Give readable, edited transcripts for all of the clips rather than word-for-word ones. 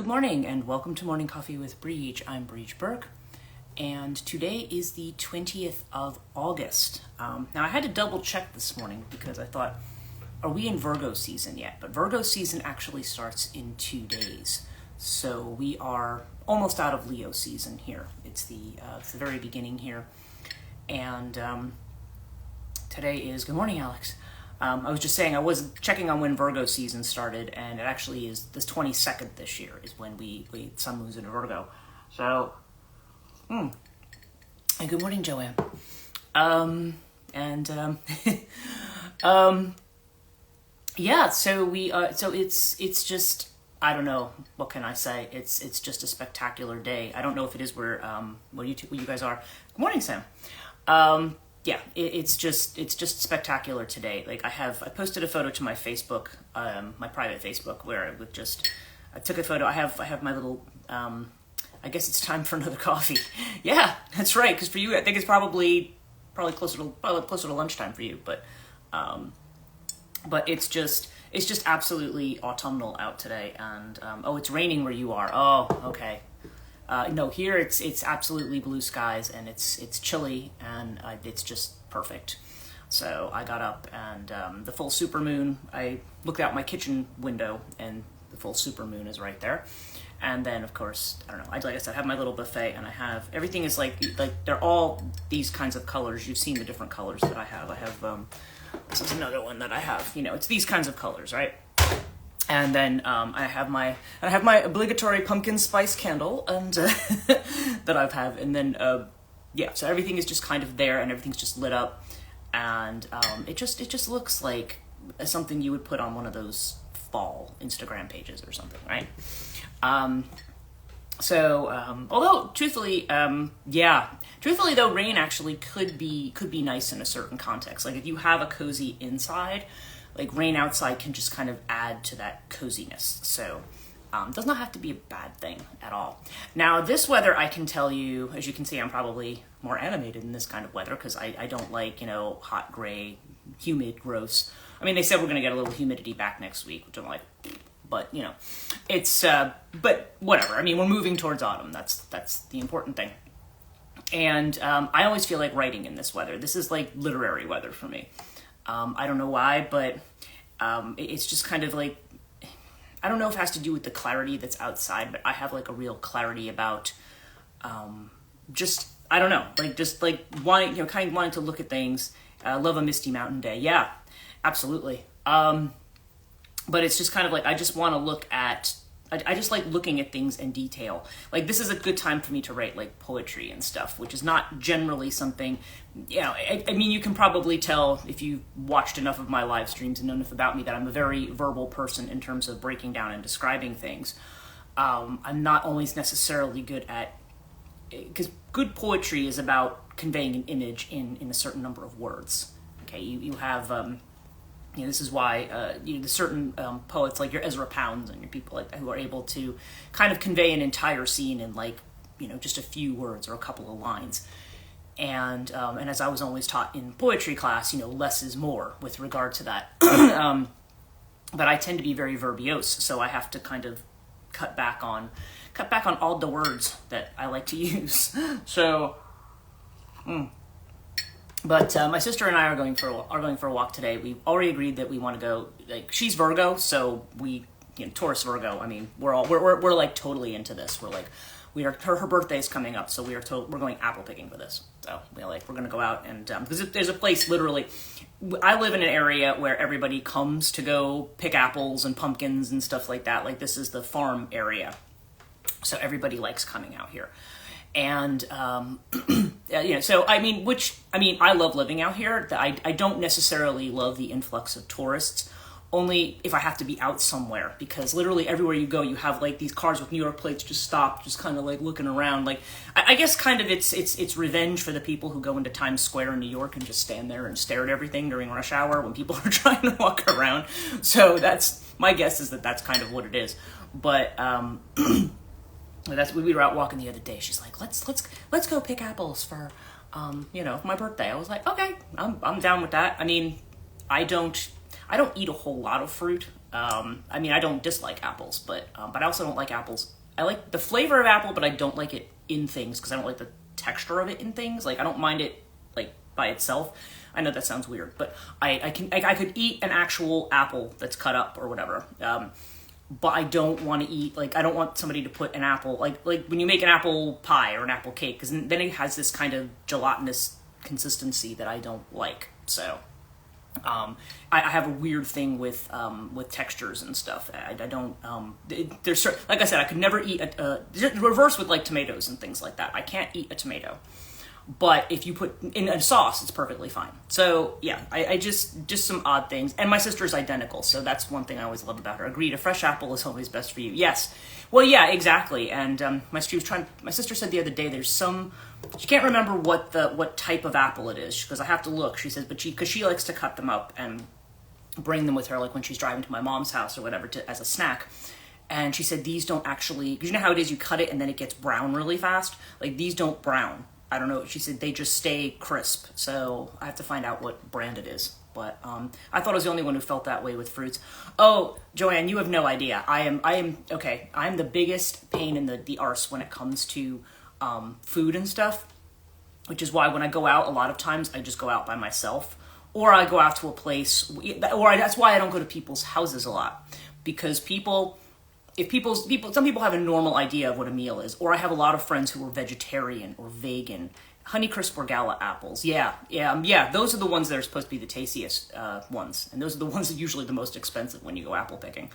Good morning and welcome to Morning Coffee with Brigid. I'm Brigid Burke and today is the 20th of August. Now I had to double check this morning because I thought, are we in Virgo season yet? But Virgo season actually starts in 2 days. So we are almost out of Leo season here. It's the very beginning here. And today is, good morning Alex. I was just saying I was checking on when Virgo season started, and it actually is the 22nd this year is when we sun moves into Virgo. So, and good morning, Joanne. Yeah. So we so it's just, I don't know, what can I say? It's just a spectacular day. I don't know if it is where you guys are. Good morning, Sam. Yeah, it's just spectacular today. Like I posted a photo to my Facebook, my private Facebook, where I took a photo. I have my little, I guess it's time for another coffee. Yeah, that's right. Because for you, I think it's probably closer to lunchtime for you. But it's just absolutely autumnal out today. And it's raining where you are. Oh, okay. No, here it's absolutely blue skies and it's chilly and it's just perfect. So I got up and the full supermoon, I looked out my kitchen window and the full supermoon is right there. And then of course, I don't know, like I said, I have my little buffet and everything is like they're all these kinds of colors. You've seen the different colors that I have. This is another one that I have, it's these kinds of colors, right? And then I have my obligatory pumpkin spice candle and that I've had, and then so everything is just kind of there and everything's just lit up, and it just looks like something you would put on one of those fall Instagram pages or something, right? Although truthfully though, rain actually could be nice in a certain context. Like if you have a cozy inside, like rain outside can just kind of add to that coziness. So it does not have to be a bad thing at all. Now this weather, I can tell you, as you can see, I'm probably more animated in this kind of weather because I don't like, hot, gray, humid, gross. I mean, they said we're going to get a little humidity back next week, which I'm like, but it's, but whatever. I mean, we're moving towards autumn. That's the important thing. And I always feel like writing in this weather. This is like literary weather for me. I don't know why, but it's just kind of like, I don't know if it has to do with the clarity that's outside, but I have like a real clarity about I don't know, like wanting, kind of wanting to look at things. I love a misty mountain day. Yeah, absolutely. But it's just kind of like, I just want to look at, I just like looking at things in detail. Like this is a good time for me to write like poetry and stuff, which is not generally something, I mean, you can probably tell if you watched enough of my live streams and know enough about me that I'm a very verbal person in terms of breaking down and describing things. I'm not always necessarily good at, because good poetry is about conveying an image in a certain number of words. Okay, you have, this is why the certain poets like your Ezra Pounds and your people like that who are able to kind of convey an entire scene in like just a few words or a couple of lines. And as I was always taught in poetry class, less is more with regard to that. But I tend to be very verbose, so I have to kind of cut back on all the words that I like to use. So. But my sister and I are going for a walk today. We've already agreed that we want to go. Like she's Virgo, so we, Taurus Virgo. I mean, we're like totally into this. We're like, her birthday's coming up, so we're going apple picking for this. So we're going to go out and because there's a place literally. I live in an area where everybody comes to go pick apples and pumpkins and stuff like that. Like this is the farm area, so everybody likes coming out here. And, so, I love living out here. I don't necessarily love the influx of tourists, only if I have to be out somewhere, because literally everywhere you go, you have like these cars with New York plates just stop, just kind of like looking around. Like, I guess kind of it's revenge for the people who go into Times Square in New York and just stand there and stare at everything during rush hour when people are trying to walk around. So my guess is that's kind of what it is. But, we were out walking the other day. She's like, let's go pick apples for, my birthday. I was like, okay, I'm down with that. I mean, I don't eat a whole lot of fruit. I mean, I don't dislike apples, but I also don't like apples. I like the flavor of apple, but I don't like it in things because I don't like the texture of it in things. Like, I don't mind it like by itself. I know that sounds weird, but I could eat an actual apple that's cut up or whatever. But I don't want to eat, like, I don't want somebody to put an apple, like when you make an apple pie or an apple cake, because then it has this kind of gelatinous consistency that I don't like. So I have a weird thing with textures and stuff. I don't. There's like I said, I could never eat reverse with like tomatoes and things like that. I can't eat a tomato, but if you put in a sauce, it's perfectly fine. So yeah, I just some odd things. And my sister's identical, so that's one thing I always loved about her. Agreed, a fresh apple is always best for you. Yes, well, yeah, exactly. And my sister said the other day there's some. She can't remember what type of apple it is because I have to look. She says, because she likes to cut them up and bring them with her, like when she's driving to my mom's house or whatever, as a snack. And she said these don't actually, because you know how it is, you cut it and then it gets brown really fast. Like these don't brown. I don't know. She said they just stay crisp. So I have to find out what brand it is. But I thought I was the only one who felt that way with fruits. Oh, Joanne, you have no idea. I am okay. I'm the biggest pain in the arse when it comes to food and stuff, which is why when I go out, a lot of times I just go out by myself, or I go out to a place, that's why I don't go to people's houses a lot, because some people have a normal idea of what a meal is, or I have a lot of friends who are vegetarian or vegan. Honeycrisp or Gala apples, yeah, those are the ones that are supposed to be the tastiest ones, and those are the ones that are usually the most expensive when you go apple picking.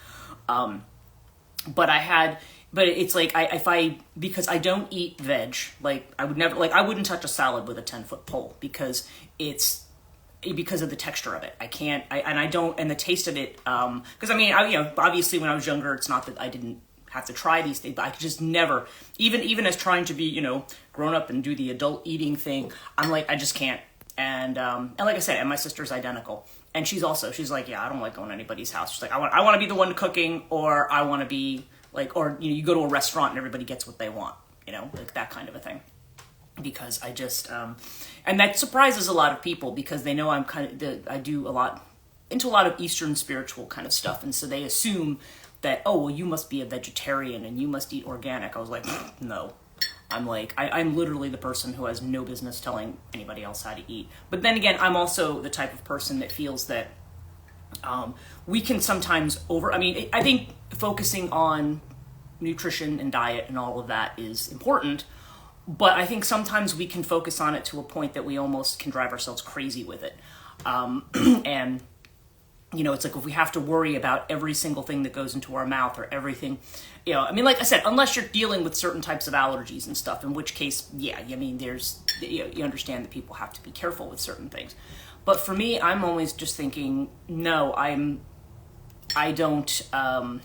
But it's like because I don't eat veg, like I wouldn't touch a salad with a 10-foot pole because of the texture of it. I can't, and the taste of it, because I mean, obviously when I was younger, it's not that I didn't have to try these things, but I could just never, even as trying to be, grown up and do the adult eating thing, I'm like, I just can't. And like I said, and my sister's identical. And she's like, yeah, I don't like going to anybody's house. She's like, I want to be the one cooking, or I want to be like, or you go to a restaurant and everybody gets what they want, like that kind of a thing. Because I just, and that surprises a lot of people because they know I do into a lot of Eastern spiritual kind of stuff, and so they assume that, oh, well, you must be a vegetarian and you must eat organic. I was like, no. I'm like, I'm literally the person who has no business telling anybody else how to eat. But then again, I'm also the type of person that feels that we can sometimes I think focusing on nutrition and diet and all of that is important, but I think sometimes we can focus on it to a point that we almost can drive ourselves crazy with it. And it's like if we have to worry about every single thing that goes into our mouth or everything, like I said, unless you're dealing with certain types of allergies and stuff, in which case, yeah, there's, you understand that people have to be careful with certain things. But for me, I'm always just thinking, no, I don't, to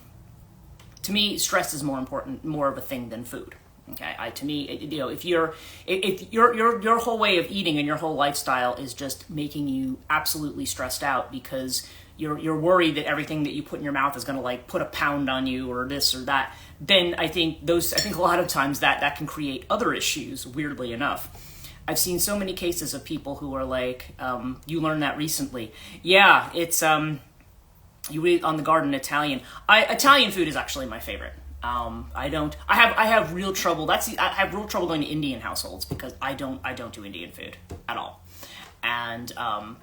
me, stress is more of a thing than food. Okay, to me, if your whole way of eating and your whole lifestyle is just making you absolutely stressed out because you're worried that everything that you put in your mouth is going to like put a pound on you or this or that, then I think a lot of times that can create other issues, weirdly enough. I've seen so many cases of people who are like, you learned that recently. Yeah, it's, you eat on the garden Italian. Italian food is actually my favorite. I have real trouble. I have real trouble going to Indian households because I don't do Indian food at all. And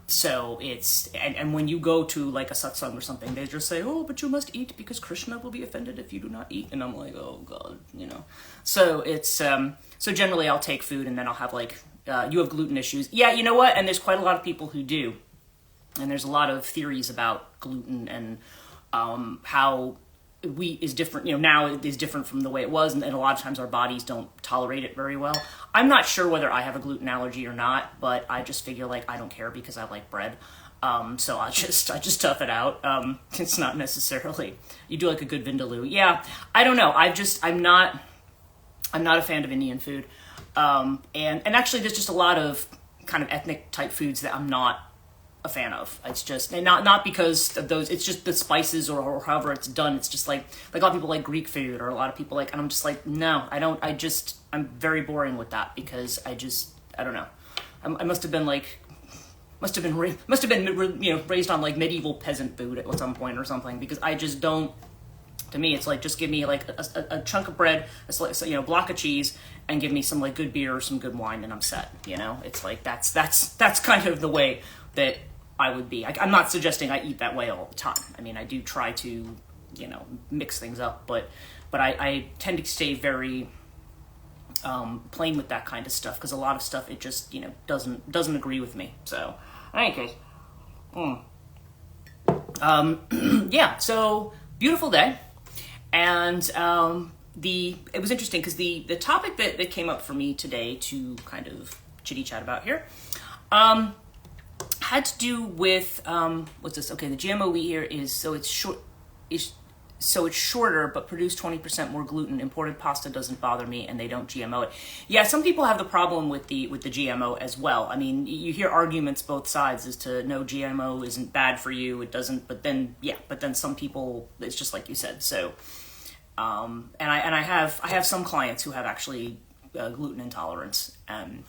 so it's, and when you go to like a satsang or something, they just say, oh, but you must eat because Krishna will be offended if you do not eat. And I'm like, oh God, So it's, so generally I'll take food and then I'll have like, you have gluten issues. Yeah, you know what? And there's quite a lot of people who do. And there's a lot of theories about gluten and how wheat is different, now it is different from the way it was, and a lot of times our bodies don't tolerate it very well. I'm not sure whether I have a gluten allergy or not, but I just figure like I don't care because I like bread. So I just tough it out. It's not necessarily, you do like a good vindaloo. Yeah, I don't know. I'm not a fan of Indian food. And actually there's just a lot of kind of ethnic type foods that I'm not a fan of. It's just, and not because of those, it's just the spices or however it's done. It's just like a lot of people like Greek food, or a lot of people like, and I'm just like, no, I don't, I'm very boring with that because I don't know. I must have been like raised on like medieval peasant food at some point or something, because I just don't. To me, it's like, just give me like a chunk of bread, a block of cheese, and give me some like good beer or some good wine, and I'm set. It's like that's kind of the way that I would be. I'm not suggesting I eat that way all the time. I mean, I do try to mix things up, but I tend to stay very plain with that kind of stuff, because a lot of stuff, it just doesn't agree with me. So in any case, yeah. So beautiful day. And it was interesting because the topic that came up for me today to kind of chitty chat about here had to do with what's this? Okay, the GMO wheat here it's shorter, but produce 20% more gluten. Imported pasta doesn't bother me, and they don't GMO it. Yeah, some people have the problem with the GMO as well. I mean, you hear arguments both sides as to no, GMO isn't bad for you. It doesn't. But then some people, it's just like you said. So, and I have some clients who have actually gluten intolerance, and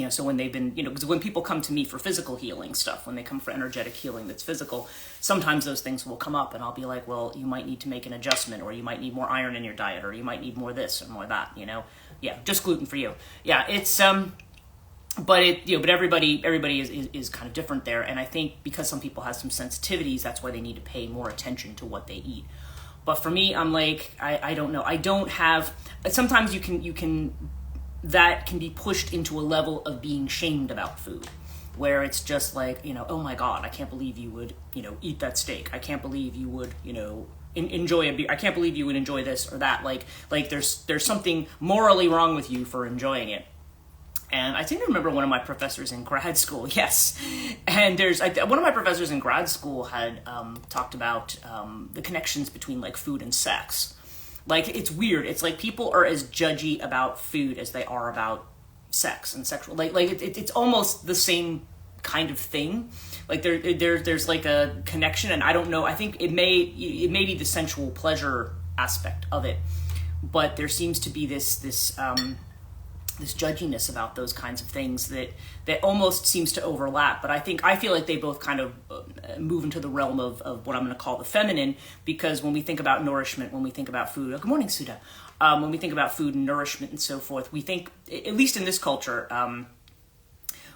so when they've been, because when people come to me for physical healing stuff, when they come for energetic healing that's physical, sometimes those things will come up, and I'll be like, well, you might need to make an adjustment, or you might need more iron in your diet, or you might need more this or more that, Yeah, just gluten for you. Yeah, it's, but everybody is kind of different there, and I think because some people have some sensitivities, that's why they need to pay more attention to what they eat. But for me, I'm like, I don't know. I don't have, sometimes you can that can be pushed into a level of being shamed about food, where it's just like, oh my God, I can't believe you would, eat that steak. I can't believe you would, enjoy a beer. I can't believe you would enjoy this or that. Like there's something morally wrong with you for enjoying it. And I seem to remember one of my professors in grad school, yes. And one of my professors in grad school had talked about the connections between like food and sex. Like, it's weird. It's like people are as judgy about food as they are about sex and sexual. It's almost the same kind of thing. Like there's like a connection, and I don't know. I think it may be the sensual pleasure aspect of it, but there seems to be this judginess about those kinds of things that almost seems to overlap. But I feel like they both kind of move into the realm of what I'm going to call the feminine, because when we think about nourishment, when we think about food, good morning, Suda. When we think about food and nourishment and so forth, we think, at least in this culture,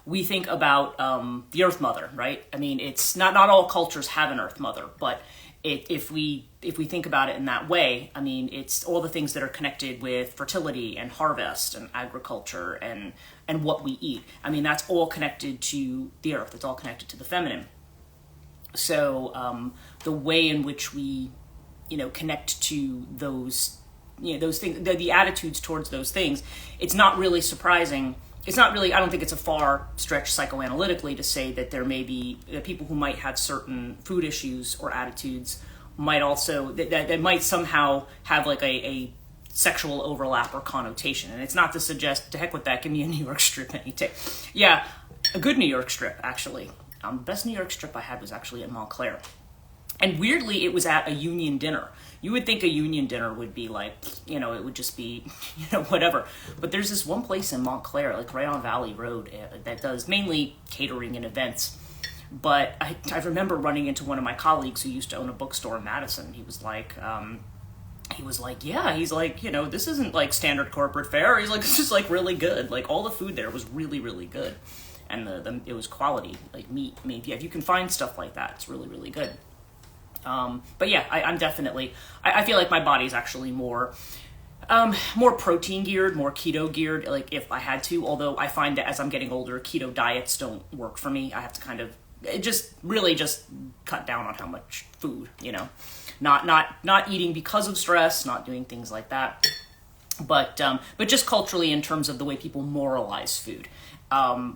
we think about the Earth Mother, right? I mean, it's not all cultures have an Earth Mother, but if we think about it in that way, I mean, it's all the things that are connected with fertility and harvest and agriculture and what we eat. I mean, that's all connected to the earth. It's all connected to the feminine. So the way in which we, connect to those, those things, the attitudes towards those things, it's not really surprising. It's not really, I don't think it's a far stretch psychoanalytically to say that there may be people who might have certain food issues or attitudes might also, that might somehow have like a sexual overlap or connotation. And it's not to suggest, to heck with that, give me a New York strip any day. Yeah, a good New York strip, actually. The best New York strip I had was actually in Montclair. And weirdly, it was at a union dinner. You would think a union dinner would be like, it would just be, whatever. But there's this one place in Montclair, like right on Valley Road, that does mainly catering and events. But I remember running into one of my colleagues who used to own a bookstore in Madison. He was like, this isn't like standard corporate fare. He's like, this is like really good. Like all the food there was really, really good. And it was quality, like meat. I mean, if you can find stuff like that, it's really, really good. But yeah, I'm definitely, I feel like my body's actually more protein geared, more keto geared, like if I had to, although I find that as I'm getting older, keto diets don't work for me. I have to kind of just cut down on how much food, not eating because of stress, not doing things like that. But just culturally in terms of the way people moralize food. I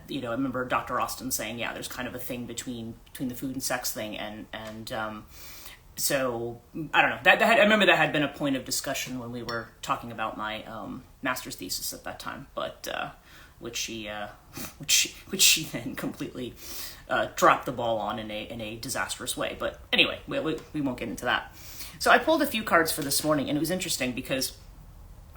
remember Dr. Austin saying, yeah, there's kind of a thing between the food and sex thing, and so I don't know. I remember that had been a point of discussion when we were talking about my master's thesis at that time, but which she then completely dropped the ball on in a disastrous way. But anyway, we won't get into that. So I pulled a few cards for this morning, and it was interesting because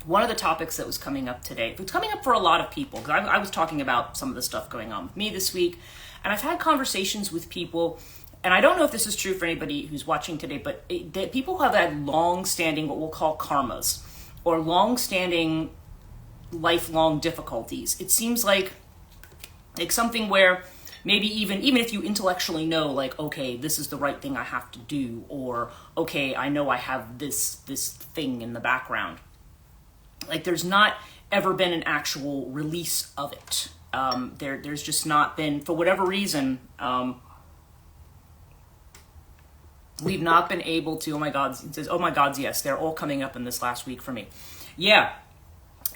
one of the topics that was coming up today, it was coming up for a lot of people, because I was talking about some of the stuff going on with me this week, and I've had conversations with people, and I don't know if this is true for anybody who's watching today, but people have had long-standing, what we'll call karmas, or long-standing, lifelong difficulties. It seems like something where maybe even if you intellectually know, like, okay, this is the right thing I have to do, or okay, I know I have this thing in the background. Like, there's not ever been an actual release of it. There's just not been, for whatever reason, we've not been able to, oh my God, it says, oh my God, yes, they're all coming up in this last week for me. Yeah.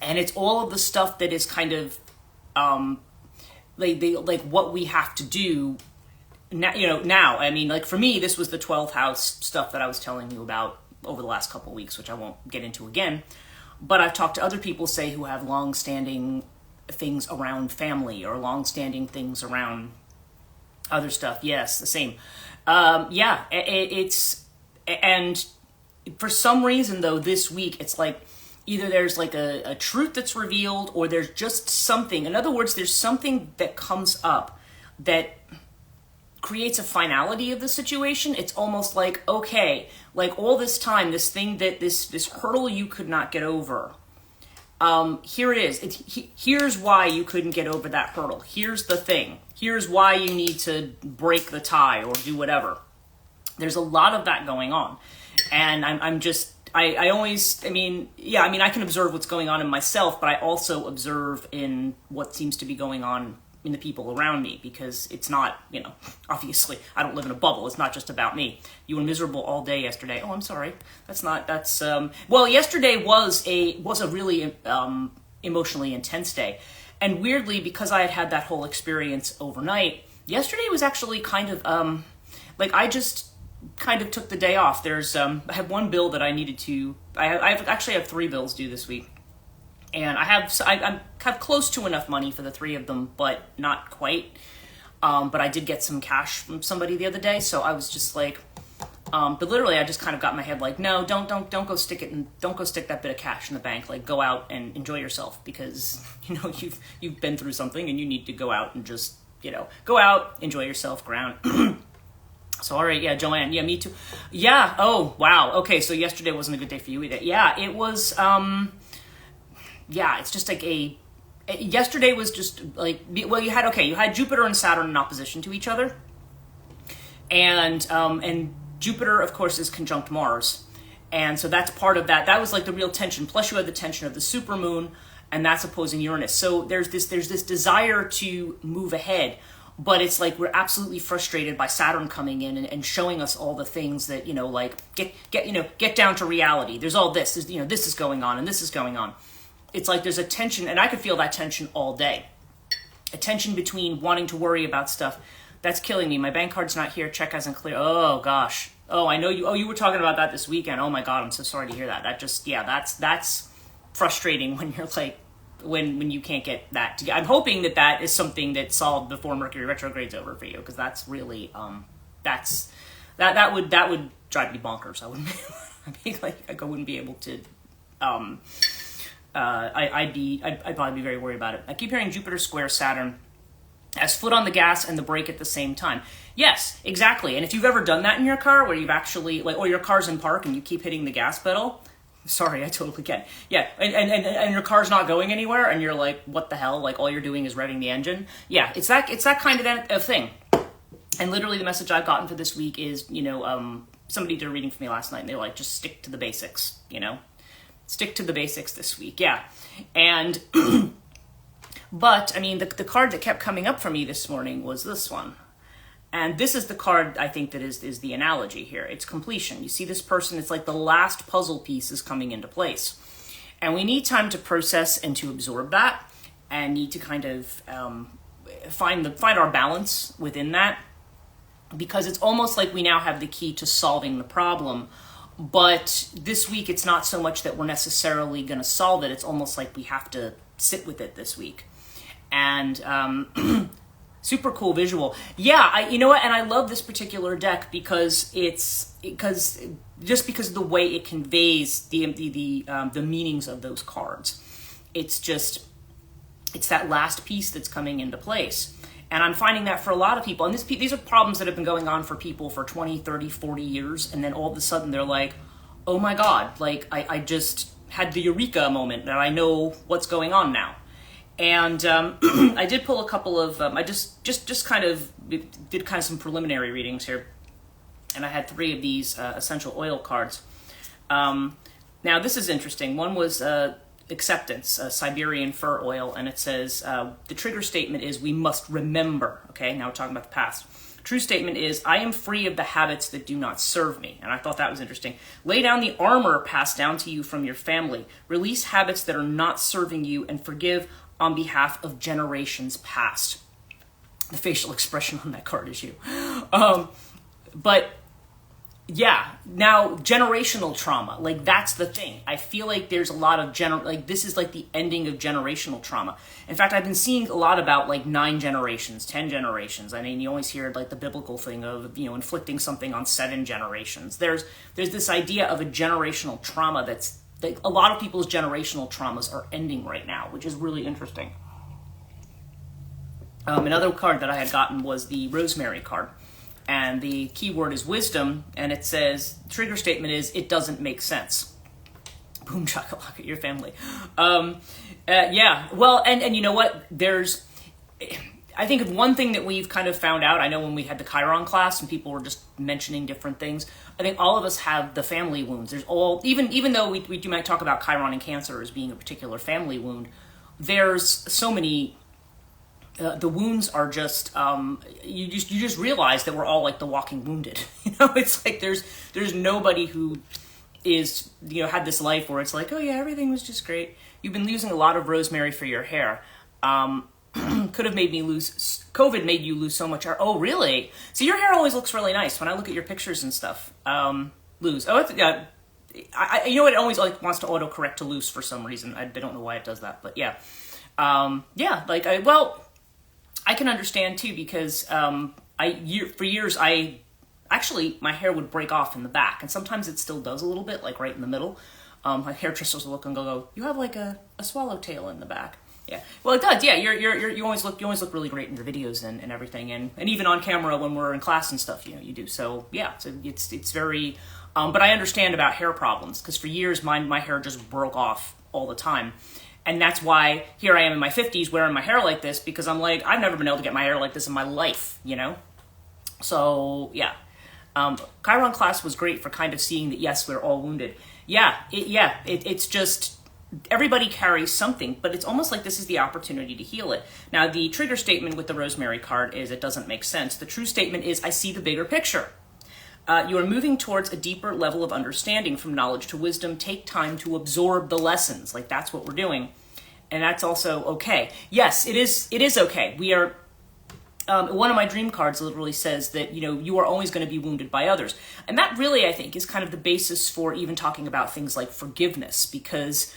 And it's all of the stuff that is kind of, like what we have to do now, now. I mean, like for me, this was the 12th house stuff that I was telling you about over the last couple of weeks, which I won't get into again. But I've talked to other people, say, who have long-standing things around family or long-standing things around other stuff. Yes, the same. Yeah, it's, and for some reason though, this week, it's like either there's like a truth that's revealed, or there's just something. In other words, there's something that comes up that creates a finality of the situation. It's almost like, okay, like all this time, this thing that this hurdle you could not get over, here it is. Here's why you couldn't get over that hurdle. Here's the thing. Here's why you need to break the tie or do whatever. There's a lot of that going on. And I always, I mean, I can observe what's going on in myself, but I also observe in what seems to be going on in the people around me, because it's not, obviously I don't live in a bubble. It's not just about me. You were miserable all day yesterday. Oh, I'm sorry. Well, yesterday was a really emotionally intense day. And weirdly, because I had that whole experience overnight, yesterday was actually kind of, I just kind of took the day off. There's, I have one bill that I needed to, I actually have 3 bills due this week. And I have close to enough money for the 3 of them, but not quite. But I did get some cash from somebody the other day, so I was just like, but literally I just kind of got in my head like, no, don't go stick it, and don't go stick that bit of cash in the bank. Like, go out and enjoy yourself, because you've been through something and you need to go out and just go out, enjoy yourself, ground. So, all right, yeah, Joanne, yeah, me too. Yeah, oh wow, okay, so yesterday wasn't a good day for you either. Yeah, it was. Yeah, it's just like yesterday was just like, well, you had Jupiter and Saturn in opposition to each other. And Jupiter, of course, is conjunct Mars. And so that's part of that. That was like the real tension. Plus you had the tension of the supermoon, and that's opposing Uranus. So there's this desire to move ahead, but it's like we're absolutely frustrated by Saturn coming in and showing us all the things that, like get down to reality. There's all this, this is going on and this is going on. It's like there's a tension, and I could feel that tension all day. A tension between wanting to worry about stuff. That's killing me. My bank card's not here. Check hasn't cleared. Oh, gosh. Oh, I know you. Oh, you were talking about that this weekend. Oh, my God. I'm so sorry to hear that. That's frustrating when you're like, when you can't get that together. I'm hoping that is something that's solved before Mercury retrograde's over for you, because that's really, that would drive me bonkers. I wouldn't I wouldn't be able to, I'd probably be very worried about it. I keep hearing Jupiter square Saturn as foot on the gas and the brake at the same time. Yes, exactly. And if you've ever done that in your car, where you've actually, or your car's in park and you keep hitting the gas pedal, sorry, I totally get. Yeah, and your car's not going anywhere, and you're like, what the hell? Like, all you're doing is revving the engine. Yeah, it's that kind of thing. And literally, the message I've gotten for this week is, somebody did a reading for me last night, and they're like, just stick to the basics, Stick to the basics this week, yeah. And, but, I mean, the card that kept coming up for me this morning was this one. And this is the card, I think, that is the analogy here. It's completion. You see this person, it's like the last puzzle piece is coming into place. And we need time to process and to absorb that, and need to kind of find our balance within that, because it's almost like we now have the key to solving the problem. But this week, it's not so much that we're necessarily going to solve it. It's almost like we have to sit with it this week. And super cool visual. Yeah, you know what? And I love this particular deck because just because of the way it conveys the meanings of those cards. It's that last piece that's coming into place. And I'm finding that for a lot of people, and these are problems that have been going on for people for 20, 30, 40 years, and then all of a sudden they're like, oh my God, like I just had the eureka moment that I know what's going on now. And I did pull a couple of, I just kind of did kind of some preliminary readings here. And I had 3 of these essential oil cards. Now this is interesting. One was acceptance, Siberian fir oil, and it says, the trigger statement is, we must remember. Okay, now we're talking about the past. True statement is, I am free of the habits that do not serve me. And I thought that was interesting. Lay down the armor passed down to you from your family. Release habits that are not serving you and forgive on behalf of generations past. The facial expression on that card is you. But yeah, now generational trauma, like that's the thing. I feel like there's a lot of this is like the ending of generational trauma. In fact, I've been seeing a lot about like 9 generations, 10 generations. I mean, you always hear like the biblical thing of, inflicting something on 7 generations. There's this idea of a generational trauma that's like a lot of people's generational traumas are ending right now, which is really interesting. Another card that I had gotten was the Rosemary card. And the keyword is wisdom, and it says, trigger statement is, it doesn't make sense. Boom chakalaka, your family. Yeah, well, and you know what? I think of one thing that we've kind of found out, I know when we had the Chiron class and people were just mentioning different things, I think all of us have the family wounds. There's even though we might talk about Chiron and Cancer as being a particular family wound, there's so many. The wounds are just you just realize that we're all like the walking wounded. It's like there's nobody who is had this life where it's like, oh yeah, everything was just great. You've been using a lot of rosemary for your hair. Could have made me lose. COVID made you lose so much hair. Oh really? So your hair always looks really nice when I look at your pictures and stuff. Loose. Oh yeah. You know what? It always like wants to autocorrect to loose for some reason. I don't know why it does that, but yeah. Yeah. Like I can understand too, because for years my hair would break off in the back, and sometimes it still does a little bit, like right in the middle. My hairdressers will look and go, you have like a swallowtail in the back. Yeah, well it does. Yeah, you always look really great in your videos and everything, and even on camera when we're in class and stuff. You do. So yeah, so it's very. But I understand about hair problems, because for years my hair just broke off all the time. And that's why here I am in my 50s wearing my hair like this, because I'm like, I've never been able to get my hair like this in my life, So, yeah. Chiron class was great for kind of seeing that, yes, we're all wounded. It's just, everybody carries something, but it's almost like this is the opportunity to heal it. Now, the trigger statement with the Rosemary card is, it doesn't make sense. The true statement is, I see the bigger picture. You are moving towards a deeper level of understanding, from knowledge to wisdom. Take time to absorb the lessons. Like, that's what we're doing. And that's also okay. Yes, it is okay. We are, one of my dream cards literally says that, you are always going to be wounded by others. And that really, I think, is kind of the basis for even talking about things like forgiveness. Because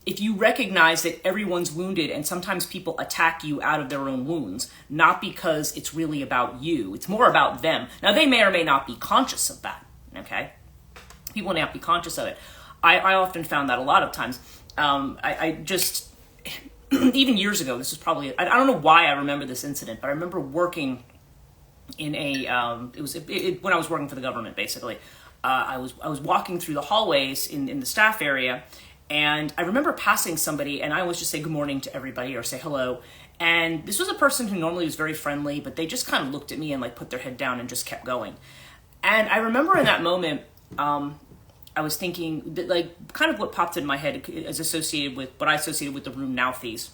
if you recognize that everyone's wounded, and sometimes people attack you out of their own wounds, not because it's really about you, it's more about them. Now, they may or may not be conscious of that, okay? People may not be conscious of it. I often found that a lot of times. I just, even years ago, this was probably, I don't know why I remember this incident, but I remember working in when I was working for the government, basically. I was walking through the hallways in the staff area, and I remember passing somebody, and I always just say good morning to everybody or say hello. And this was a person who normally was very friendly, but they just kind of looked at me and like put their head down and just kept going. And I remember in that moment, I was thinking that, like, kind of what popped in my head is associated with what I associated with the room Nauthies,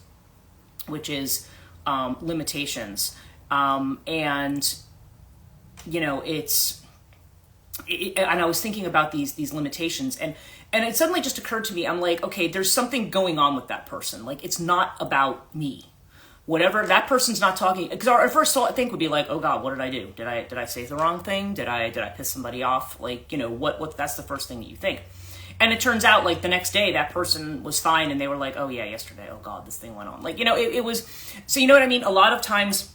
which is limitations. And I was thinking about these limitations, and it suddenly just occurred to me, I'm like, okay, there's something going on with that person. Like, it's not about me. Whatever, that person's not talking, because our first thought, I think, would be like, oh God, what did I do? Did I say the wrong thing? Did I piss somebody off? Like, what, that's the first thing that you think. And it turns out, like, the next day, that person was fine, and they were like, oh yeah, yesterday, oh God, this thing went on. Like, it was, so you know what I mean? A lot of times,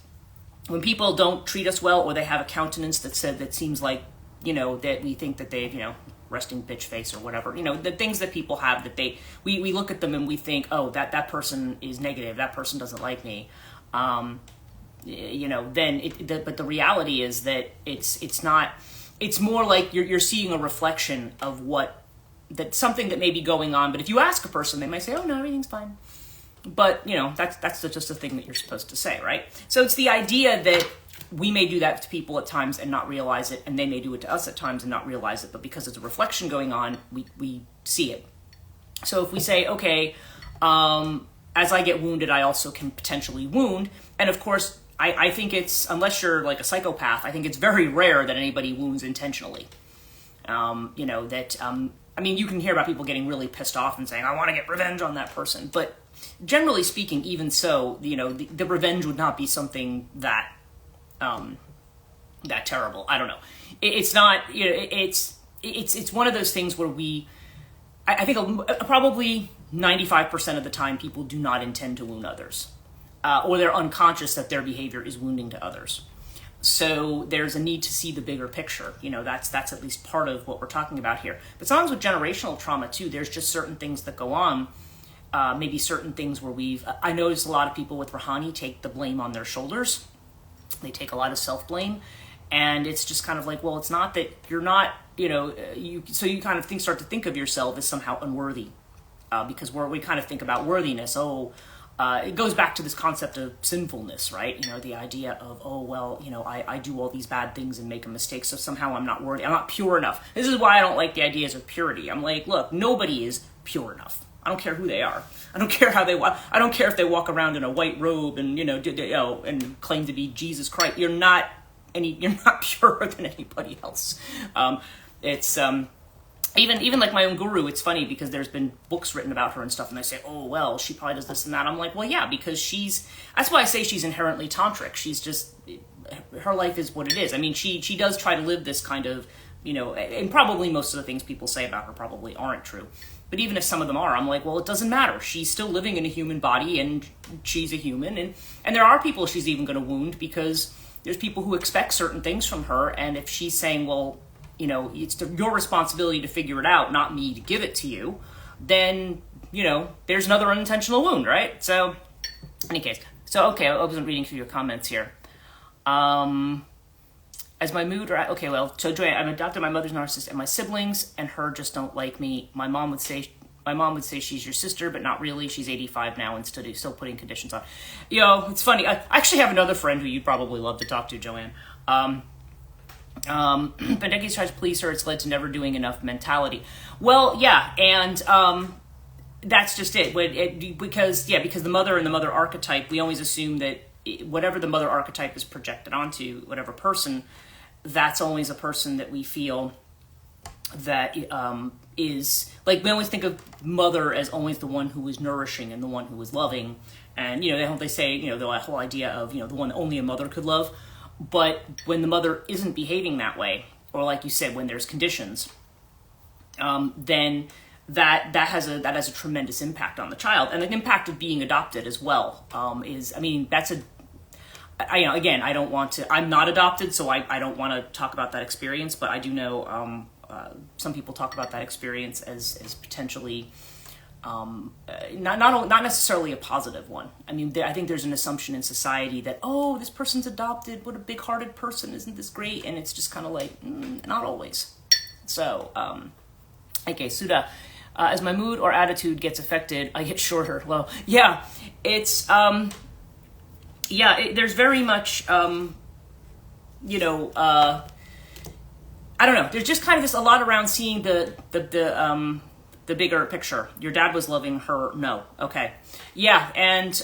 when people don't treat us well, or they have a countenance that seems like that we think that they've, resting bitch face or whatever, the things that people have that we look at them and we think, oh, that person is negative, that person doesn't like me. But the reality is that it's not, it's more like you're seeing a reflection of something that may be going on. But if you ask a person, they might say, oh no, everything's fine. But, that's just a thing that you're supposed to say, right? So it's the idea that we may do that to people at times and not realize it, and they may do it to us at times and not realize it, but because there's a reflection going on, we see it. So if we say, okay, as I get wounded, I also can potentially wound, and of course, I think it's, unless you're like a psychopath, I think it's very rare that anybody wounds intentionally. You can hear about people getting really pissed off and saying, I want to get revenge on that person, but generally speaking, even so, the revenge would not be something that terrible. I don't know. It's not, it's one of those things where I think probably 95% of the time people do not intend to wound others, or they're unconscious that their behavior is wounding to others. So there's a need to see the bigger picture. That's at least part of what we're talking about here. But sometimes with generational trauma too, there's just certain things that go on, maybe certain things where I notice a lot of people with Rahani take the blame on their shoulders. They take a lot of self-blame, and it's just kind of like, well, it's not that you're not, so you kind of start to think of yourself as somehow unworthy, because we kind of think about worthiness. It goes back to this concept of sinfulness, right? The idea of, oh, well, I do all these bad things and make a mistake, so somehow I'm not worthy. I'm not pure enough. This is why I don't like the ideas of purity. I'm like, look, nobody is pure enough. I don't care who they are. I don't care how they walk. I don't care if they walk around in a white robe and and claim to be Jesus Christ. You're not purer than anybody else. It's even like my own guru. It's funny because there's been books written about her and stuff, and they say, oh well, she probably does this and that. I'm like, well, yeah, because that's why I say she's inherently tantric. She's just, her life is what it is. I mean, she does try to live this kind of, and probably most of the things people say about her probably aren't true. But even if some of them are, I'm like, well, it doesn't matter. She's still living in a human body, and she's a human. And there are people she's even going to wound, because there's people who expect certain things from her. And if she's saying, well, it's your responsibility to figure it out, not me to give it to you, then, there's another unintentional wound, right? So, in any case. So, okay, I wasn't reading through your comments here. As my mood, so Joanne, I'm adopted. My mother's narcissist, and my siblings and her just don't like me. My mom would say she's your sister, but not really. She's 85 now and still putting conditions on. It's funny. I actually have another friend who you'd probably love to talk to, Joanne. Bendeki's tries to please her. It's led to never doing enough mentality. Well, yeah, and that's just it. Because the mother and the mother archetype, we always assume that whatever the mother archetype is projected onto whatever person, that's always a person that we feel that is, like, we always think of mother as always the one who is nourishing and the one who is loving. And, they say, the whole idea of, the one only a mother could love. But when the mother isn't behaving that way, or like you said, when there's conditions, then that has a tremendous impact on the child. And the impact of being adopted as well again, I don't want to, I'm not adopted, so I don't want to talk about that experience, but I do know some people talk about that experience as potentially not necessarily a positive one. I mean, I think there's an assumption in society that, oh, this person's adopted, what a big-hearted person, isn't this great? And it's just kind of like, not always. So, okay, Suda, as my mood or attitude gets affected, I get shorter. Well, yeah, it's, there's very much, I don't know. There's just kind of a lot around seeing the bigger picture. Your dad was loving her. No. Okay. Yeah. And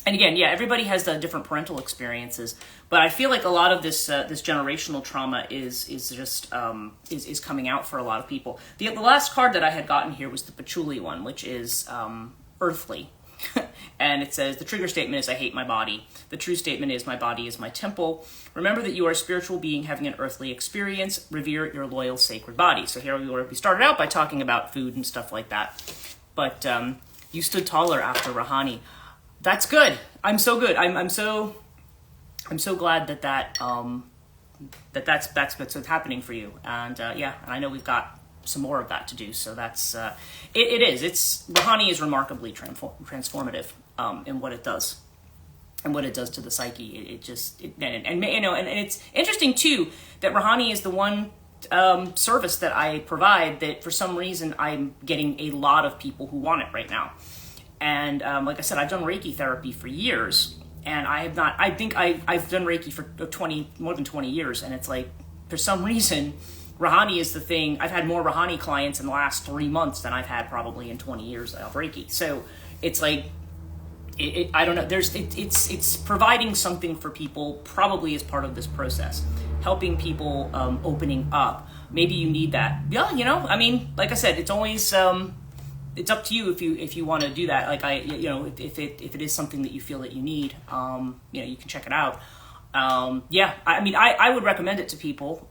again, yeah, everybody has the different parental experiences, but I feel like a lot of this generational trauma is just coming out for a lot of people. The last card that I had gotten here was the patchouli one, which is earthly. And it says, the trigger statement is, I hate my body. The true statement is, my body is my temple. Remember that you are a spiritual being having an earthly experience. Revere your loyal, sacred body. So here we started out by talking about food and stuff like that. But you stood taller after Rahani. That's good. I'm so good. I'm so glad that that's what's happening for you. And yeah, and I know we've got some more of that to do. So that's it's Rouhani is remarkably transformative in what it does. And what it does to the psyche, and it's interesting too that Rouhani is the one service that I provide that for some reason I'm getting a lot of people who want it right now. And like I said, I've done Reiki therapy for years, and I have not. I think I've done Reiki for more than 20 years, and it's like for some reason Rouhani is the thing. I've had more Rouhani clients in the last 3 months than I've had probably in 20 years of Reiki. So it's like. I don't know. It's providing something for people, probably as part of this process, helping people opening up. Maybe you need that. Yeah, I mean, like I said, it's always it's up to you if you want to do that. Like if it is something that you feel that you need, you can check it out. Yeah, I mean, I would recommend it to people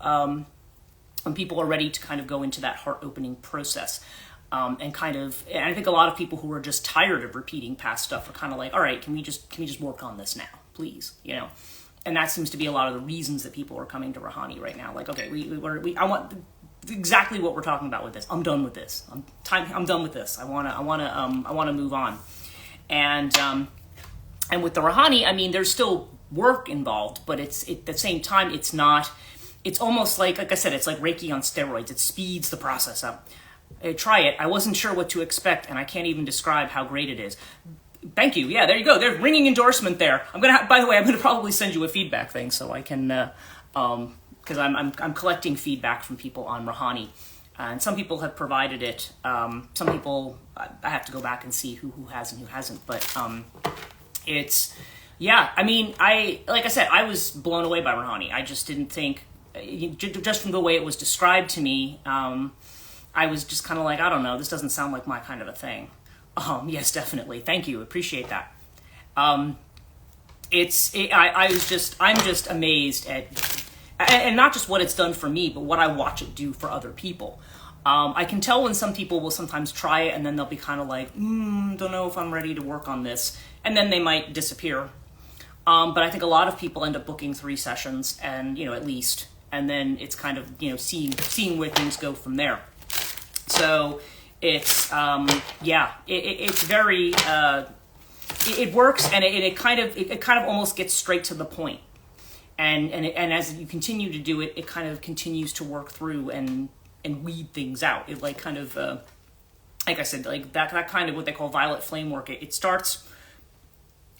when people are ready to kind of go into that heart opening process. And I think a lot of people who are just tired of repeating past stuff are kind of like, all right, can we just work on this now, please, And that seems to be a lot of the reasons that people are coming to Rouhani right now. Like, okay, I want exactly what we're talking about with this. I'm done with this. I'm done with this. I wanna move on. And with the Rouhani, I mean, there's still work involved, but at the same time, it's not. It's almost like I said, it's like Reiki on steroids. It speeds the process up. Try it. I wasn't sure what to expect, and I can't even describe how great it is. Thank you. Yeah, there you go. There's ringing endorsement there. By the way, I'm gonna probably send you a feedback thing so I can, because I'm collecting feedback from people on Rouhani, and some people have provided it. Some people I have to go back and see who has and who hasn't. But it's I mean, like I said, I was blown away by Rouhani. I just didn't think, just from the way it was described to me. I was just kind of like, I don't know, this doesn't sound like my kind of a thing. Yes, definitely. Thank you. Appreciate that. I'm just amazed at, and not just what it's done for me, but what I watch it do for other people. I can tell when some people will sometimes try it and then they'll be kind of like, don't know if I'm ready to work on this. And then they might disappear. But I think a lot of people end up booking 3 sessions and, at least, and then it's kind of, seeing where things go from there. So it's it's very it works, and it kind of almost gets straight to the point, and as you continue to do it, it kind of continues to work through and weed things out. It like kind of like I said, like that kind of what they call violet flame work. It starts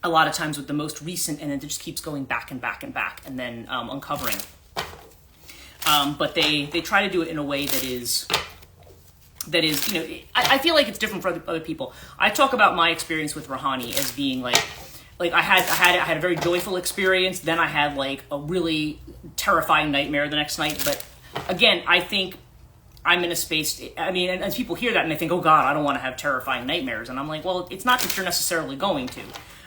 a lot of times with the most recent, and then it just keeps going back and back and back, and then uncovering. But they try to do it in a way that is, I feel like it's different for other people. I talk about my experience with Rouhani as being like I had a very joyful experience. Then I had like a really terrifying nightmare the next night. But again, I think I'm in a space, I mean, and as people hear that and they think, oh God, I don't want to have terrifying nightmares. And I'm like, well, it's not that you're necessarily going to.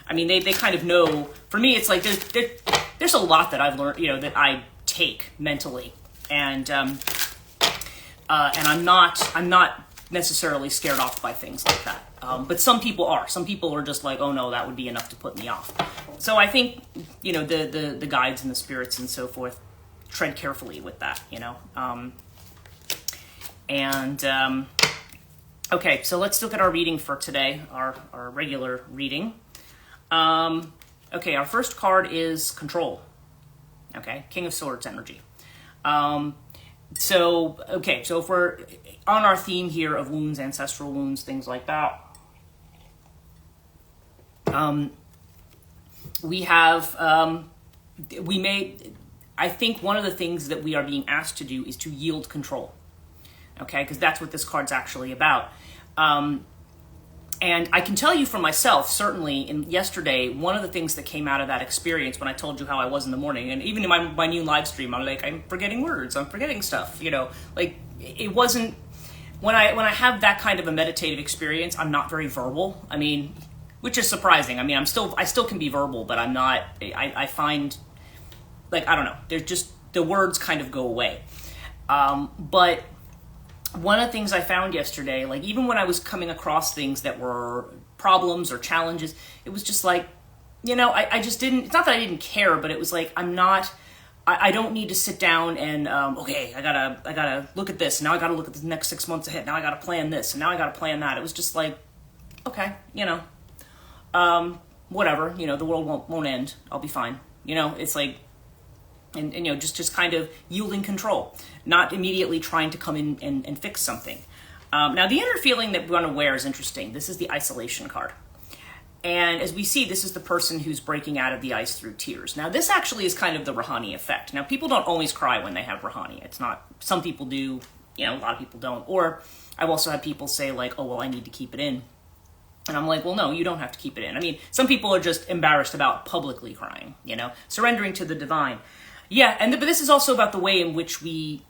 I mean, they kind of know. For me, it's like there's a lot that I've learned, that I take mentally. And I'm not necessarily scared off by things like that. But some people are. Some people are just like, oh no, that would be enough to put me off. So I think, the guides and the spirits and so forth tread carefully with that, okay, so let's look at our reading for today, our regular reading. Okay, our first card is Control. Okay, King of Swords energy. So if we're on our theme here of wounds, ancestral wounds, things like that, I think one of the things that we are being asked to do is to yield control. Okay, because that's what this card's actually about. And I can tell you for myself, certainly yesterday, one of the things that came out of that experience when I told you how I was in the morning, and even in my new live stream, I'm like, I'm forgetting words, I'm forgetting stuff, like it wasn't, when I have that kind of a meditative experience, I'm not very verbal. I mean, which is surprising. I mean, I still can be verbal, but I'm not, I find, like, I don't know, there's just, the words kind of go away. But one of the things I found yesterday, like even when I was coming across things that were problems or challenges, it was just like, I just didn't, it's not that I didn't care, but it was like, I'm not I don't need to sit down and, okay, I gotta look at this. Now I gotta look at the next 6 months ahead. Now I gotta plan this. And now I gotta plan that. It was just like, okay, whatever, the world won't end. I'll be fine. It's like, and just kind of yielding control, not immediately trying to come in and fix something. Now, the inner feeling that we want to wear is interesting. This is the isolation card. And as we see, this is the person who's breaking out of the ice through tears. Now, this actually is kind of the Rahani effect. Now, people don't always cry when they have Rahani. It's not, some people do, a lot of people don't. Or I've also had people say like, oh, well, I need to keep it in. And I'm like, well, no, you don't have to keep it in. I mean, some people are just embarrassed about publicly crying, surrendering to the divine. Yeah, but this is also about the way in which we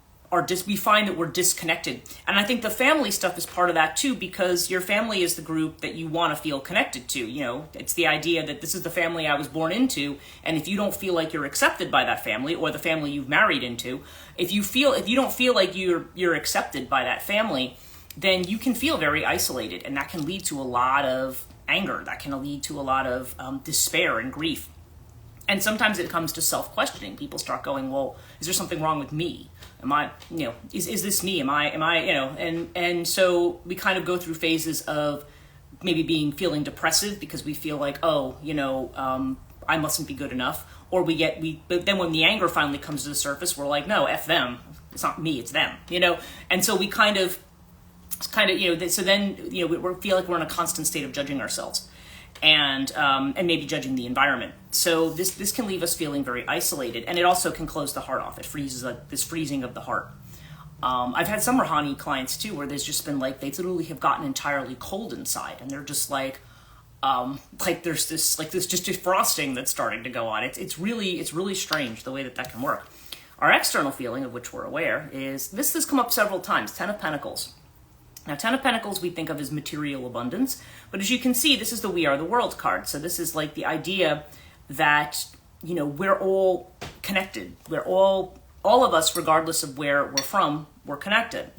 find that we're disconnected. And I think the family stuff is part of that too, because your family is the group that you want to feel connected to. It's the idea that this is the family I was born into, and if you don't feel like you're accepted by that family or the family you've married into, if you don't feel like you're accepted by that family, then you can feel very isolated, and that can lead to a lot of anger. That can lead to a lot of despair and grief. And sometimes it comes to self-questioning. People start going, well, is there something wrong with me? Am I, is this me? Am I, and so we kind of go through phases of maybe feeling depressive because we feel like, I mustn't be good enough. Or but then when the anger finally comes to the surface, we're like, no, F them. It's not me, it's them, And so we so then, we feel like we're in a constant state of judging ourselves. And maybe judging the environment. So this can leave us feeling very isolated, and it also can close the heart off. It freezes this freezing of the heart. I've had some Rahani clients too, where there's just been like they literally have gotten entirely cold inside, and they're just like there's this just defrosting that's starting to go on. It's really strange the way that can work. Our external feeling, of which we're aware, is this has come up several times. 10 of Pentacles. Now, 10 of Pentacles we think of as material abundance, but as you can see, this is the We Are the World card. So this is like the idea that, we're all connected. We're all of us, regardless of where we're from, we're connected.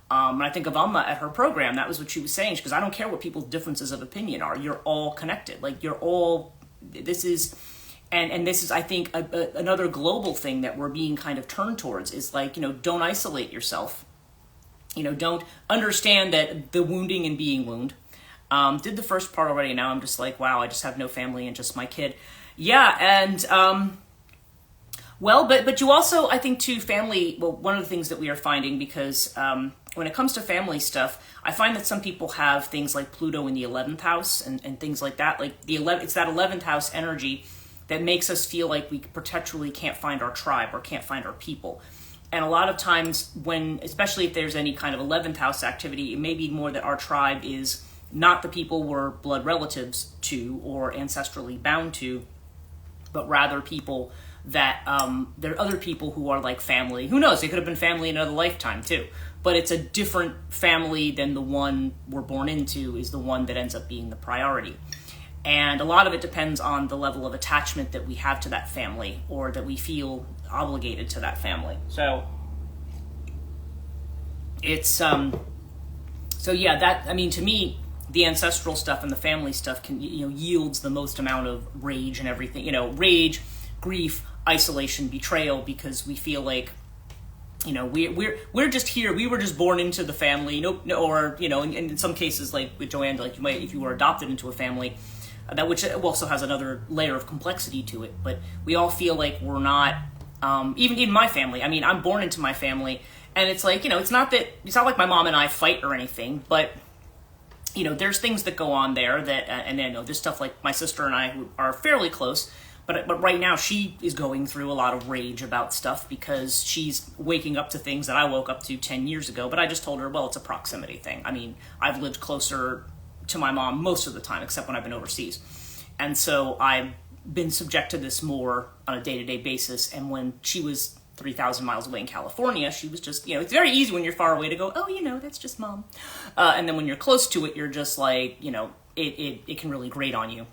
And I think of Alma at her program, that was what she was saying, because I don't care what people's differences of opinion are. You're all connected. Like, you're all, this is, and this is, I think, another global thing that we're being kind of turned towards is like, don't isolate yourself. Don't understand that the wounding and being wound. Did the first part already. Now I'm just like, wow, I just have no family and just my kid. Yeah, and but you also, I think too, family. Well, one of the things that we are finding, because when it comes to family stuff, I find that some people have things like Pluto in the 11th house and things like that. Like it's that 11th house energy that makes us feel like we perpetually can't find our tribe or can't find our people. And a lot of times especially if there's any kind of 11th house activity, it may be more that our tribe is not the people we're blood relatives to or ancestrally bound to, but rather people that, there are other people who are like family. Who knows? They could have been family in another lifetime too. But it's a different family than the one we're born into is the one that ends up being the priority. And a lot of it depends on the level of attachment that we have to that family or that we feel obligated to that family. So it's, so yeah, that, I mean, to me, the ancestral stuff and the family stuff can, yields the most amount of rage and everything, rage, grief, isolation, betrayal, because we feel like, we're just here. We were just born into the family. Or, in some cases, like with Joanne, like you might, if you were adopted into a family, that which also has another layer of complexity to it. But we all feel like we're not, even in my family. I mean, I'm born into my family, and it's like, it's not like my mom and I fight or anything, but there's things that go on there that, and then there's stuff like my sister and I who are fairly close, but right now she is going through a lot of rage about stuff because she's waking up to things that I woke up to 10 years ago. But I just told her, well, it's a proximity thing. I mean, I've lived closer to my mom most of the time, except when I've been overseas. And so I've been subject to this more on a day-to-day basis. And when she was 3,000 miles away in California, she was just, it's very easy when you're far away to go, oh, that's just mom. And then when you're close to it, you're just like, it can really grate on you.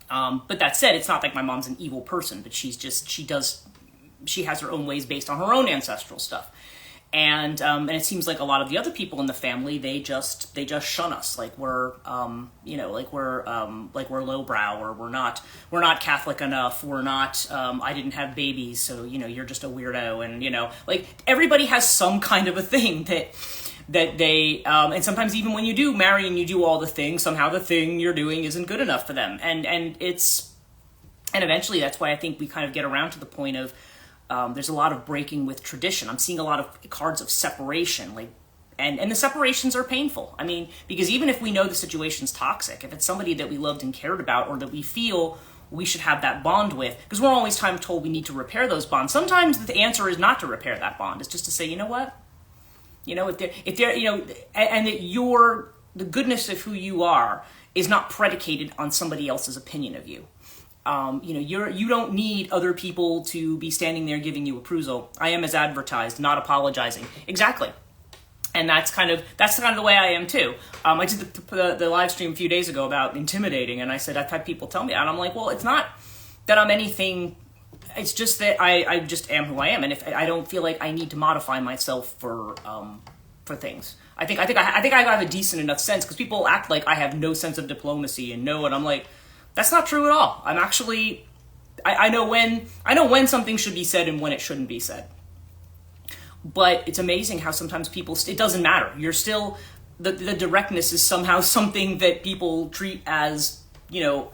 But that said, it's not like my mom's an evil person, but she has her own ways based on her own ancestral stuff. And it seems like a lot of the other people in the family, they just shun us, like we're like we're lowbrow, or we're not Catholic enough, we're not I didn't have babies, so you're just a weirdo, and like everybody has some kind of a thing that they and sometimes even when you do marry and you do all the things, somehow the thing you're doing isn't good enough for them, and eventually that's why I think we kind of get around to the point of there's a lot of breaking with tradition. I'm seeing a lot of cards of separation, like, and the separations are painful. I mean, because even if we know the situation's toxic, if it's somebody that we loved and cared about, or that we feel we should have that bond with, because we're always told we need to repair those bonds. Sometimes the answer is not to repair that bond. It's just to say, you know what, if they're and that the goodness of who you are is not predicated on somebody else's opinion of you. You don't need other people to be standing there giving you approval. I am as advertised, not apologizing. Exactly. And that's kind of the way I am too. I did the live stream a few days ago about intimidating, and I said, I've had people tell me that, and I'm like, well, it's not that I'm anything, it's just that I just am who I am, and if I don't feel like I need to modify myself for things. I think I have a decent enough sense, because people act like I have no sense of diplomacy and I'm like, that's not true at all. I'm actually, I know when something should be said and when it shouldn't be said. But it's amazing how sometimes people, it doesn't matter. You're still, the directness is somehow something that people treat as, like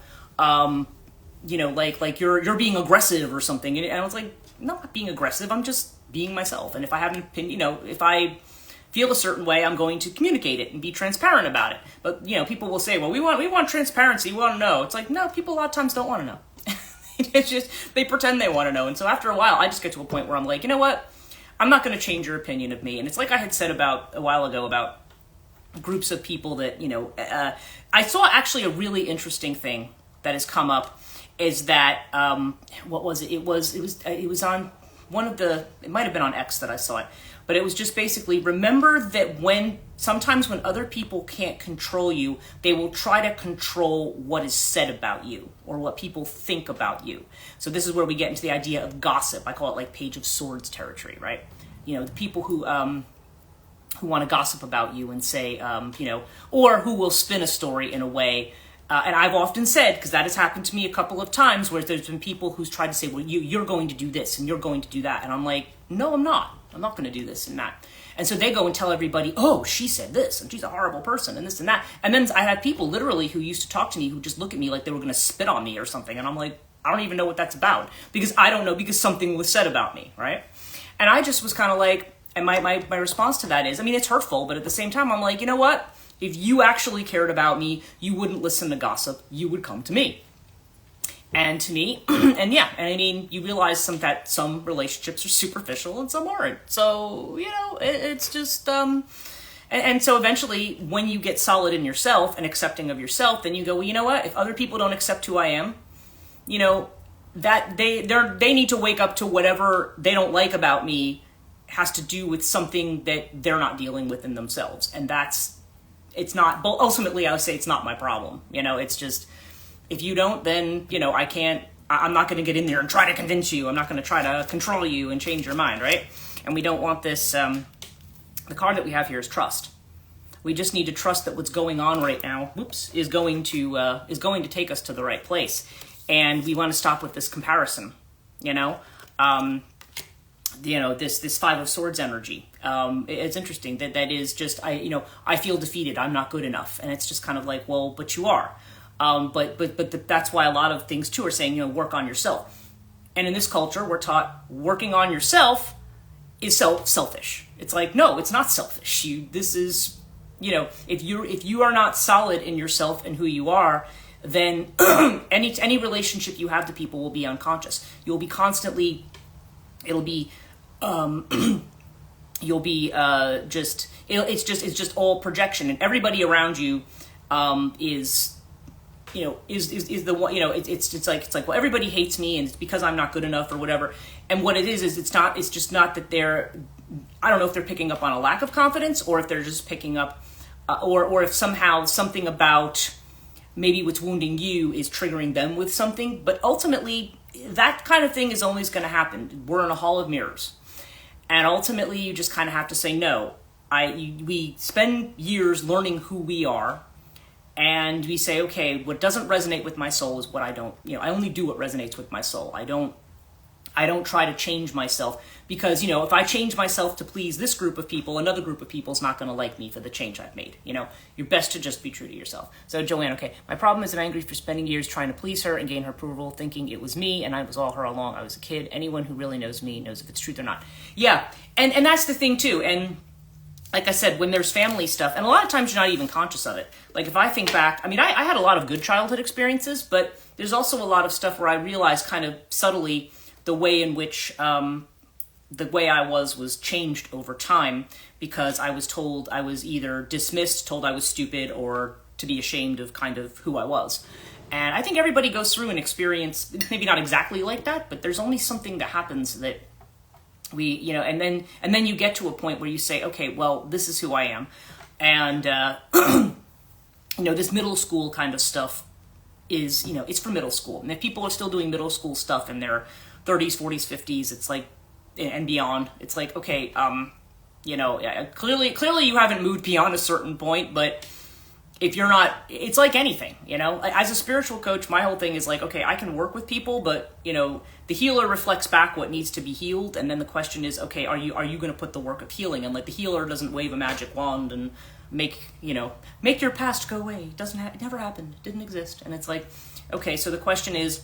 you're being aggressive or something. And I was like, no, I'm not being aggressive. I'm just being myself. And if I have an opinion, if I feel a certain way, I'm going to communicate it and be transparent about it. But people will say, well, we want transparency, we want to know. It's like, no, people a lot of times don't want to know. It's just, they pretend they want to know. And so after a while, I just get to a point where I'm like, you know what, I'm not going to change your opinion of me. And it's like I had said a while ago about groups of people that I saw actually a really interesting thing that has come up, is that what was it? It was on one of the, it might have been on X that I saw it. But it was just basically, remember that sometimes when other people can't control you, they will try to control what is said about you or what people think about you. So this is where we get into the idea of gossip. I call it like Page of Swords territory, right? The people who want to gossip about you and say, or who will spin a story in a way. And I've often said, because that has happened to me a couple of times, where there's been people who's tried to say, well, you're going to do this and you're going to do that. And I'm like, no, I'm not. I'm not going to do this and that. And so they go and tell everybody, oh, she said this, and she's a horrible person, and this and that. And then I had people literally who used to talk to me who just look at me like they were going to spit on me or something. And I'm like, I don't even know what that's about, because I don't know, because something was said about me, right? And I just was kind of like, and my response to that is, I mean, it's hurtful, but at the same time, I'm like, you know what? If you actually cared about me, you wouldn't listen to gossip. You would come to me. And to me, and I mean, you realize that some relationships are superficial and some aren't. So, it's just, and so eventually when you get solid in yourself and accepting of yourself, then you go, well, you know what? If other people don't accept who I am, that they need to wake up to whatever they don't like about me has to do with something that they're not dealing with in themselves. And it's not, but ultimately I would say it's not my problem. It's just, if you don't, then, I'm not going to get in there and try to convince you. I'm not going to try to control you and change your mind, right? And we don't want this, the card that we have here is trust. We just need to trust that what's going on right now, is going to take us to the right place. And we want to stop with this comparison, this Five of Swords energy. It's interesting that is just, I feel defeated. I'm not good enough. And it's just kind of like, well, but you are. But that's why a lot of things too are saying, work on yourself. And in this culture, we're taught working on yourself is selfish. It's like, no, it's not selfish. This is, if you are not solid in yourself and who you are, then any relationship you have to people will be unconscious. You'll be constantly, it'll be, you'll be it's just all projection, and everybody around you is the one, it's like, well, everybody hates me and it's because I'm not good enough or whatever. And what it is it's just not that I don't know if they're picking up on a lack of confidence, or if they're just picking up, or if somehow something about maybe what's wounding you is triggering them with something. But ultimately, that kind of thing is always going to happen. We're in a hall of mirrors. And ultimately, you just kind of have to say, no, we spend years learning who we are, and we say, okay, what doesn't resonate with my soul is what I don't, I only do what resonates with my soul. I don't try to change myself, because, if I change myself to please this group of people, another group of people is not going to like me for the change I've made. You're best to just be true to yourself. So Joanne, okay, my problem is I'm angry for spending years trying to please her and gain her approval, thinking it was me and I was all her along. I was a kid. Anyone who really knows me knows if it's truth or not. Yeah, and that's the thing too. And like I said, when there's family stuff, and a lot of times you're not even conscious of it. Like if I think back, I had a lot of good childhood experiences, but there's also a lot of stuff where I realized kind of subtly the way in which the way I was changed over time, because I was told I was either dismissed, told I was stupid, or to be ashamed of kind of who I was. And I think everybody goes through an experience, maybe not exactly like that, but there's only something that happens that we, and then you get to a point where you say, okay, well, this is who I am. And, this middle school kind of stuff is, it's for middle school. And if people are still doing middle school stuff in their 30s, 40s, 50s, it's like, and beyond, it's like, okay, clearly you haven't moved beyond a certain point, but if you're not, it's like anything, as a spiritual coach, my whole thing is like, okay, I can work with people, but the healer reflects back what needs to be healed. And then the question is, okay, are you going to put the work of healing? And like the healer doesn't wave a magic wand and make your past go away. It never happened. It didn't exist. And it's like, okay, so the question is,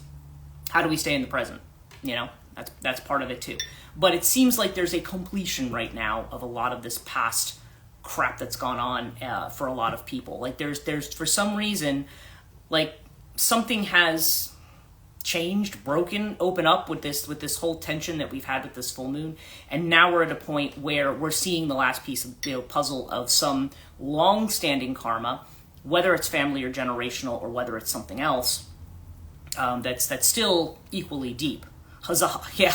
how do we stay in the present? That's part of it too. But it seems like there's a completion right now of a lot of this past crap that's gone on for a lot of people. Like there's for some reason, like something has changed, broken, open up with this whole tension that we've had with this full moon. And now we're at a point where we're seeing the last piece of the puzzle of some long-standing karma, whether it's family or generational, or whether it's something else that's still equally deep. Huzzah, yeah.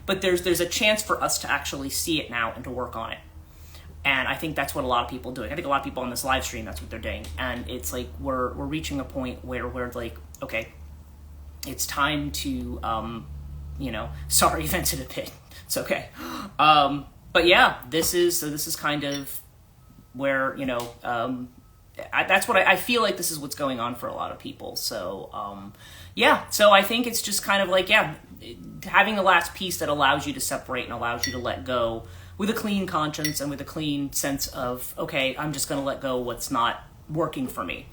But there's a chance for us to actually see it now and to work on it. And I think that's what a lot of people are doing. I think a lot of people on this live stream, that's what they're doing. And it's like we're reaching a point where we're like, okay, it's time to, sorry, vented a bit. It's okay. But yeah, this is kind of where, that's what I feel like this is what's going on for a lot of people. So, so I think it's just kind of like, having a last piece that allows you to separate and allows you to let go with a clean conscience and with a clean sense of, okay, I'm just going to let go what's not working for me.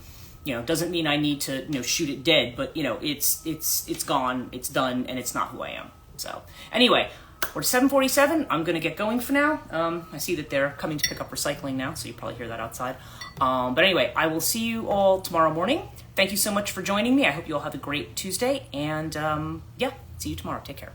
Doesn't mean I need to, shoot it dead, but it's gone, it's done, and it's not who I am. So anyway, we're 7:47. I'm going to get going for now. I see that they're coming to pick up recycling now, so you probably hear that outside. But anyway, I will see you all tomorrow morning. Thank you so much for joining me. I hope you all have a great Tuesday. And see you tomorrow. Take care.